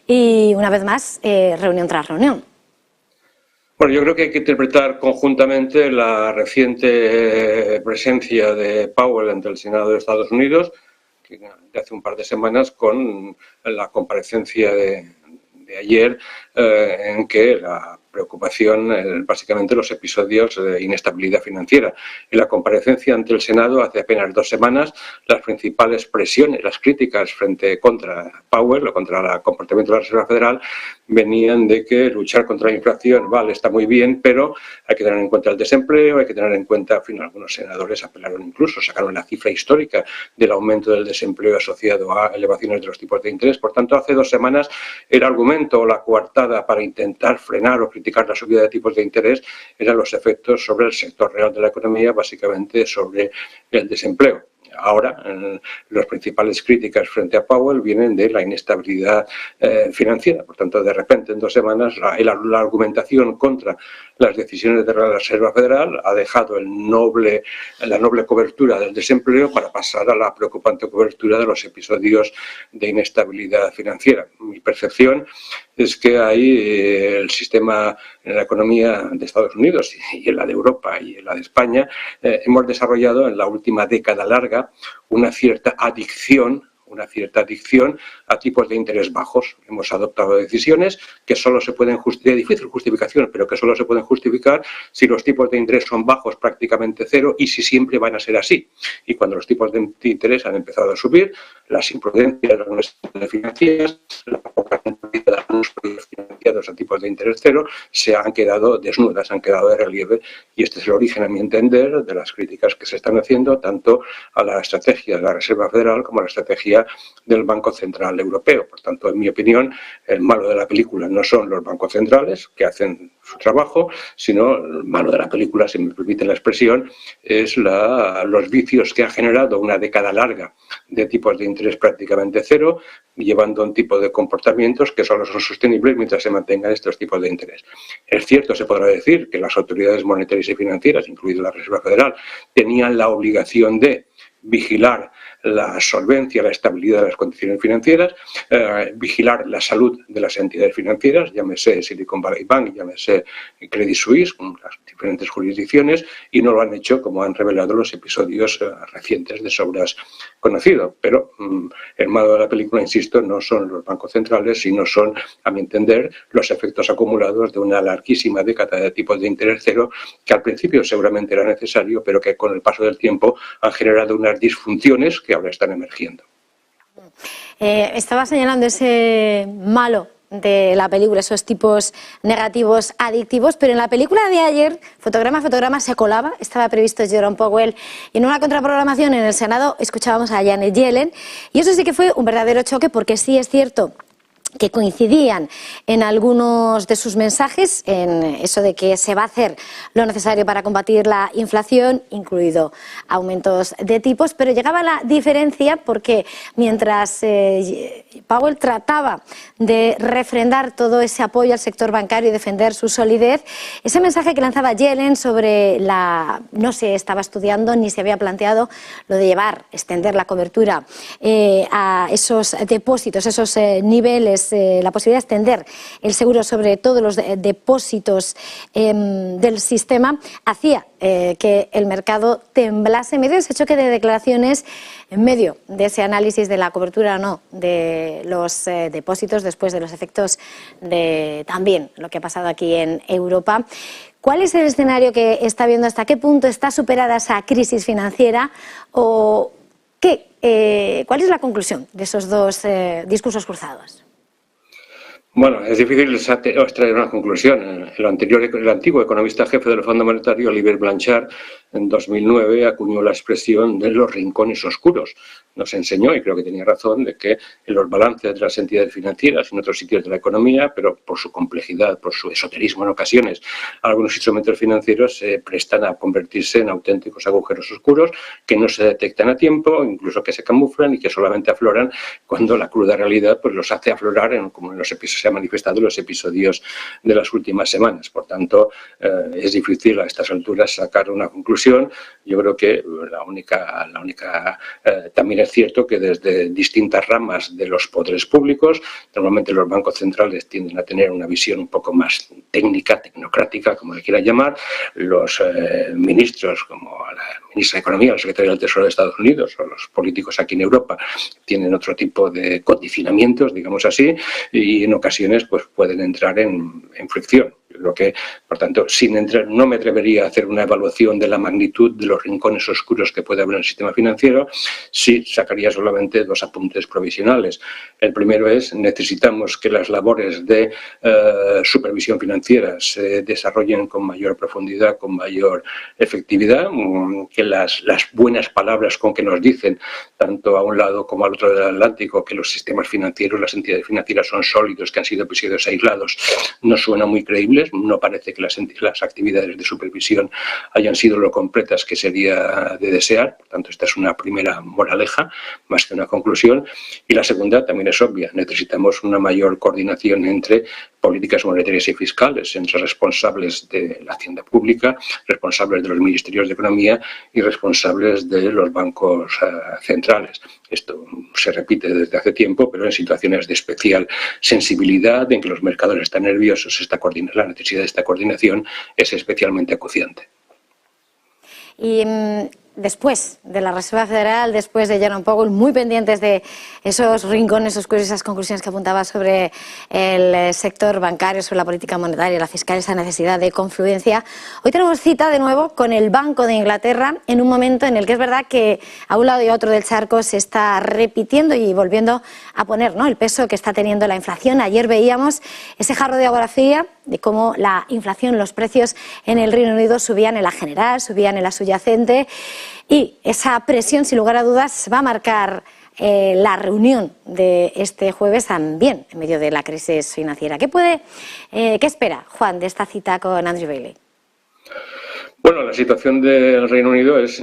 y una vez más reunión tras reunión. Bueno, yo creo que hay que interpretar conjuntamente la reciente presencia de Powell ante el Senado de Estados Unidos, de hace un par de semanas, con la comparecencia de ayer, en que la preocupación, básicamente los episodios de inestabilidad financiera. En la comparecencia ante el Senado hace apenas 2 semanas, las principales presiones, las críticas contra Powell o contra el comportamiento de la Reserva Federal venían de que luchar contra la inflación, vale, está muy bien, pero hay que tener en cuenta el desempleo, hay que tener en cuenta, en fin, algunos senadores apelaron incluso, sacaron la cifra histórica del aumento del desempleo asociado a elevaciones de los tipos de interés. Por tanto, hace 2 semanas el argumento o la coartada para intentar frenar o criticar la subida de tipos de interés eran los efectos sobre el sector real de la economía, básicamente sobre el desempleo. Ahora, las principales críticas frente a Powell vienen de la inestabilidad financiera. Por tanto, de repente, en 2 semanas, la argumentación contra las decisiones de la Reserva Federal ha dejado la noble cobertura del desempleo para pasar a la preocupante cobertura de los episodios de inestabilidad financiera. Mi percepción es que hay el sistema en la economía de Estados Unidos y en la de Europa y en la de España, hemos desarrollado en la última década larga una cierta adicción a tipos de interés bajos. Hemos adoptado decisiones que solo se pueden justificar, de difícil justificación, pero que solo se pueden justificar si los tipos de interés son bajos, prácticamente cero, y si siempre van a ser así. Y cuando los tipos de interés han empezado a subir, las imprudencias de las instituciones financieras, la poca rentabilidad de algunos proyectos financiados a tipos de interés cero, se han quedado desnudas, han quedado de relieve, y este es el origen, a mi entender, de las críticas que se están haciendo tanto a la estrategia de la Reserva Federal como a la estrategia del Banco Central Europeo. Por tanto, en mi opinión, el malo de la película no son los bancos centrales, que hacen su trabajo, sino el malo de la película, si me permite la expresión, es los vicios que ha generado una década larga de tipos de interés prácticamente cero, llevando a un tipo de comportamientos que solo son sostenibles mientras se mantengan estos tipos de interés. Es cierto, se podrá decir, que las autoridades monetarias y financieras, incluida la Reserva Federal, tenían la obligación de vigilar la solvencia, la estabilidad de las condiciones financieras, vigilar la salud de las entidades financieras, llámese Silicon Valley Bank, llámese Credit Suisse, con las diferentes jurisdicciones, y no lo han hecho, como han revelado los episodios recientes de sobras conocidos. Pero el malo de la película, insisto, no son los bancos centrales, sino son, a mi entender, los efectos acumulados de una larguísima década de tipos de interés cero, que al principio seguramente era necesario, pero que con el paso del tiempo han generado unas disfunciones que ahora están emergiendo. Estaba señalando ese malo de la película, esos tipos negativos adictivos, pero en la película de ayer, fotograma a fotograma, se colaba, estaba previsto Jerome Powell, y en una contraprogramación en el Senado escuchábamos a Janet Yellen, y eso sí que fue un verdadero choque, porque sí es cierto que coincidían en algunos de sus mensajes, en eso de que se va a hacer lo necesario para combatir la inflación, incluido aumentos de tipos, pero llegaba la diferencia porque mientras Powell trataba de refrendar todo ese apoyo al sector bancario y defender su solidez, ese mensaje que lanzaba Yellen sobre no se estaba estudiando ni se había planteado lo de extender la cobertura a esos depósitos, esos niveles, la posibilidad de extender el seguro sobre todos los depósitos del sistema, hacía que el mercado temblase en medio de ese choque de declaraciones, en medio de ese análisis de la cobertura o no de los depósitos después de los efectos de también lo que ha pasado aquí en Europa. ¿Cuál es el escenario que está viendo? ¿Hasta qué punto está superada esa crisis financiera? ¿O cuál es la conclusión de esos dos discursos cruzados? Bueno, es difícil extraer una conclusión. El antiguo economista jefe del Fondo Monetario, Olivier Blanchard, en 2009 acuñó la expresión de los rincones oscuros. Nos enseñó, y creo que tenía razón, de que en los balances de las entidades financieras y en otros sitios de la economía, pero por su complejidad, por su esoterismo en ocasiones, algunos instrumentos financieros se prestan a convertirse en auténticos agujeros oscuros que no se detectan a tiempo, incluso que se camuflan y que solamente afloran cuando la cruda realidad pues los hace aflorar, como en los episodios se ha manifestado en los episodios de las últimas semanas. Por tanto, es difícil a estas alturas sacar una conclusión conclusión, yo creo que también es cierto que desde distintas ramas de los poderes públicos, normalmente los bancos centrales tienden a tener una visión un poco más técnica, tecnocrática, como le quiera llamar, los ministros, como la ministra de Economía, el secretario del Tesoro de Estados Unidos, o los políticos aquí en Europa, tienen otro tipo de condicionamientos, digamos así, y en ocasiones pues pueden entrar en fricción. Yo creo que, por tanto, no me atrevería a hacer una evaluación de la magnitud de los rincones oscuros que puede haber en el sistema financiero, sí sacaría solamente 2 apuntes provisionales. El primero es, necesitamos que las labores de supervisión financiera se desarrollen con mayor profundidad, con mayor efectividad, que las buenas palabras con que nos dicen, tanto a un lado como al otro del Atlántico, que los sistemas financieros, las entidades financieras son sólidos, que han sido episodios aislados, no suena muy creíble. No parece que las actividades de supervisión hayan sido lo completas que sería de desear. Por tanto, esta es una primera moraleja, más que una conclusión. Y la segunda también es obvia. Necesitamos una mayor coordinación entre políticas monetarias y fiscales, entre responsables de la hacienda pública, responsables de los ministerios de Economía y responsables de los bancos centrales. Esto se repite desde hace tiempo, pero en situaciones de especial sensibilidad, en que los mercados están nerviosos, la necesidad de esta coordinación es especialmente acuciante. Y después de la Reserva Federal, después de Jerome Powell, muy pendientes de esos rincones oscuros, esas conclusiones que apuntaba sobre el sector bancario, sobre la política monetaria, la fiscal, esa necesidad de confluencia. Hoy tenemos cita de nuevo con el Banco de Inglaterra en un momento en el que es verdad que a un lado y a otro del charco se está repitiendo y volviendo a poner, ¿no?, el peso que está teniendo la inflación. Ayer veíamos ese jarro de agua fría de cómo la inflación, los precios en el Reino Unido subían en la general, subían en la subyacente, y esa presión, sin lugar a dudas, va a marcar la reunión de este jueves también, en medio de la crisis financiera. ¿Qué espera, Juan, de esta cita con Andrew Bailey? Bueno, la situación del Reino Unido es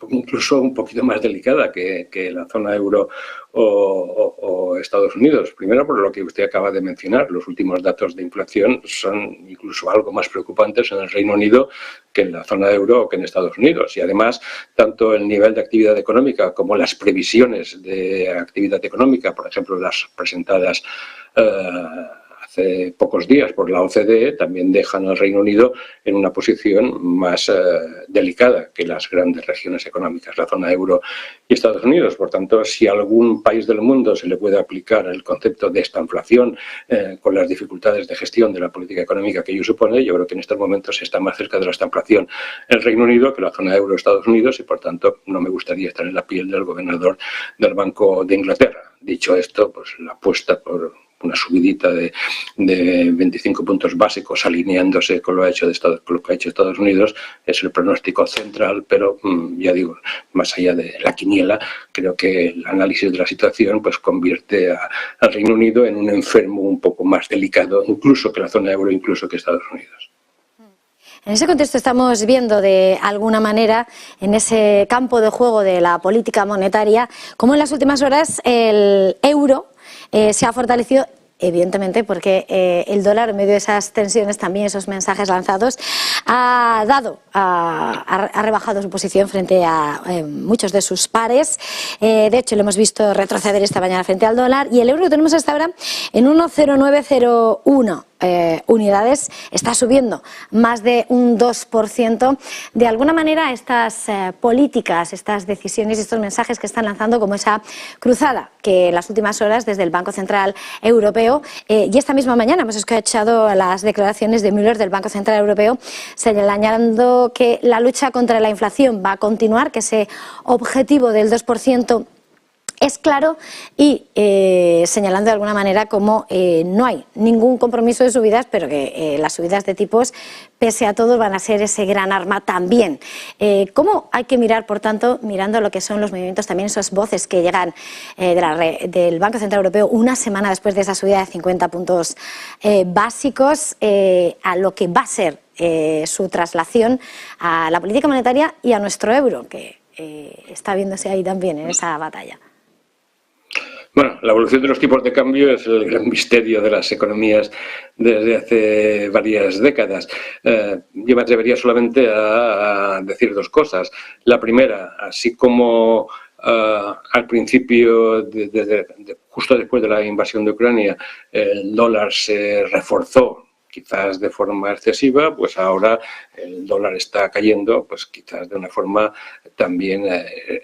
incluso un poquito más delicada que la zona euro o Estados Unidos. Primero, por lo que usted acaba de mencionar, los últimos datos de inflación son incluso algo más preocupantes en el Reino Unido que en la zona euro o que en Estados Unidos. Y además, tanto el nivel de actividad económica como las previsiones de actividad económica, por ejemplo, las presentadas hace pocos días por la OCDE, también dejan al Reino Unido en una posición más delicada que las grandes regiones económicas, la zona euro y Estados Unidos. Por tanto, si a algún país del mundo se le puede aplicar el concepto de estanflación con las dificultades de gestión de la política económica que ello supone, yo creo que en estos momentos está más cerca de la estanflación el Reino Unido que la zona euro de Estados Unidos, y por tanto no me gustaría estar en la piel del gobernador del Banco de Inglaterra. Dicho esto, pues la apuesta por una subidita de 25 puntos básicos alineándose con lo que ha hecho Estados Unidos es el pronóstico central, pero ya digo, más allá de la quiniela, creo que el análisis de la situación pues convierte al Reino Unido en un enfermo un poco más delicado, incluso que la zona euro, incluso que Estados Unidos. En ese contexto estamos viendo de alguna manera, en ese campo de juego de la política monetaria, cómo en las últimas horas el euro se ha fortalecido, evidentemente porque el dólar, en medio de esas tensiones, también esos mensajes lanzados, ha rebajado su posición frente a muchos de sus pares. De hecho, lo hemos visto retroceder esta mañana frente al dólar, y el euro lo tenemos hasta ahora en 1,0901 unidades, está subiendo más de un 2%. De alguna manera, estas políticas, estas decisiones y estos mensajes que están lanzando, como esa cruzada que en las últimas horas desde el Banco Central Europeo, y esta misma mañana hemos escuchado las declaraciones de Müller del Banco Central Europeo señalando que la lucha contra la inflación va a continuar, que ese objetivo del 2% es claro, y señalando de alguna manera como no hay ningún compromiso de subidas, pero que las subidas de tipos, pese a todo, van a ser ese gran arma también. ¿Cómo hay que mirar, por tanto, mirando lo que son los movimientos, también esas voces que llegan del Banco Central Europeo una semana después de esa subida de 50 puntos básicos, a lo que va a ser su traslación a la política monetaria y a nuestro euro, que está viéndose ahí también en esa batalla? Bueno, la evolución de los tipos de cambio es el gran misterio de las economías desde hace varias décadas. Yo me atrevería solamente a decir dos cosas. La primera, así como al principio, justo después de la invasión de Ucrania, el dólar se reforzó, quizás de forma excesiva, pues ahora el dólar está cayendo, pues quizás de una forma también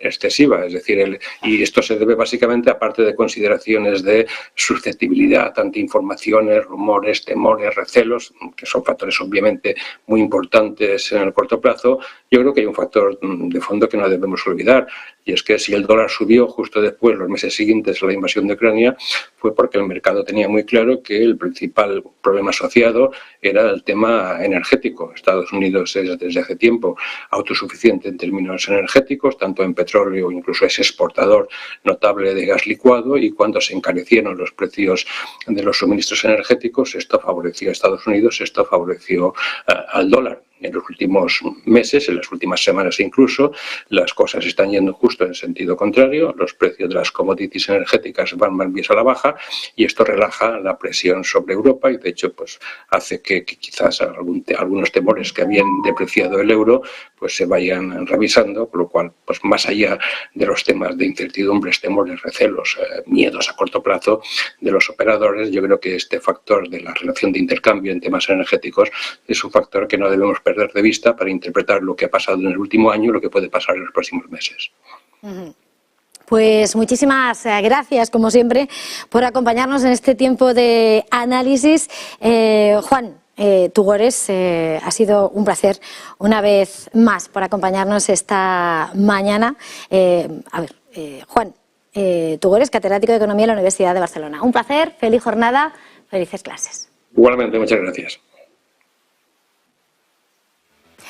excesiva. Es decir, y esto se debe básicamente, aparte de consideraciones de susceptibilidad ante informaciones, rumores, temores, recelos, que son factores obviamente muy importantes en el corto plazo. Yo creo que hay un factor de fondo que no debemos olvidar, y es que si el dólar subió justo después, los meses siguientes a la invasión de Ucrania, fue porque el mercado tenía muy claro que el principal problema asociado era el tema energético. Estados Unidos es desde hace tiempo autosuficiente en términos energéticos, tanto en petróleo, incluso es exportador notable de gas licuado, y cuando se encarecieron los precios de los suministros energéticos, esto favoreció a Estados Unidos, esto favoreció al dólar. En los últimos meses, en las últimas semanas incluso, las cosas están yendo justo en el sentido contrario. Los precios de las commodities energéticas van más bien a la baja, y esto relaja la presión sobre Europa, y de hecho pues hace que quizás algunos temores que habían depreciado el euro pues se vayan revisando, con lo cual pues más allá de los temas de incertidumbres, temores, recelos, miedos a corto plazo de los operadores, yo creo que este factor de la relación de intercambio en temas energéticos es un factor que no debemos perder de vista para interpretar lo que ha pasado en el último año y lo que puede pasar en los próximos meses. Pues muchísimas gracias, como siempre, por acompañarnos en este tiempo de análisis. Juan Tugores, ha sido un placer una vez más por acompañarnos esta mañana. Juan Tugores, catedrático de Economía en la Universidad de Barcelona. Un placer, feliz jornada, felices clases. Igualmente, muchas gracias.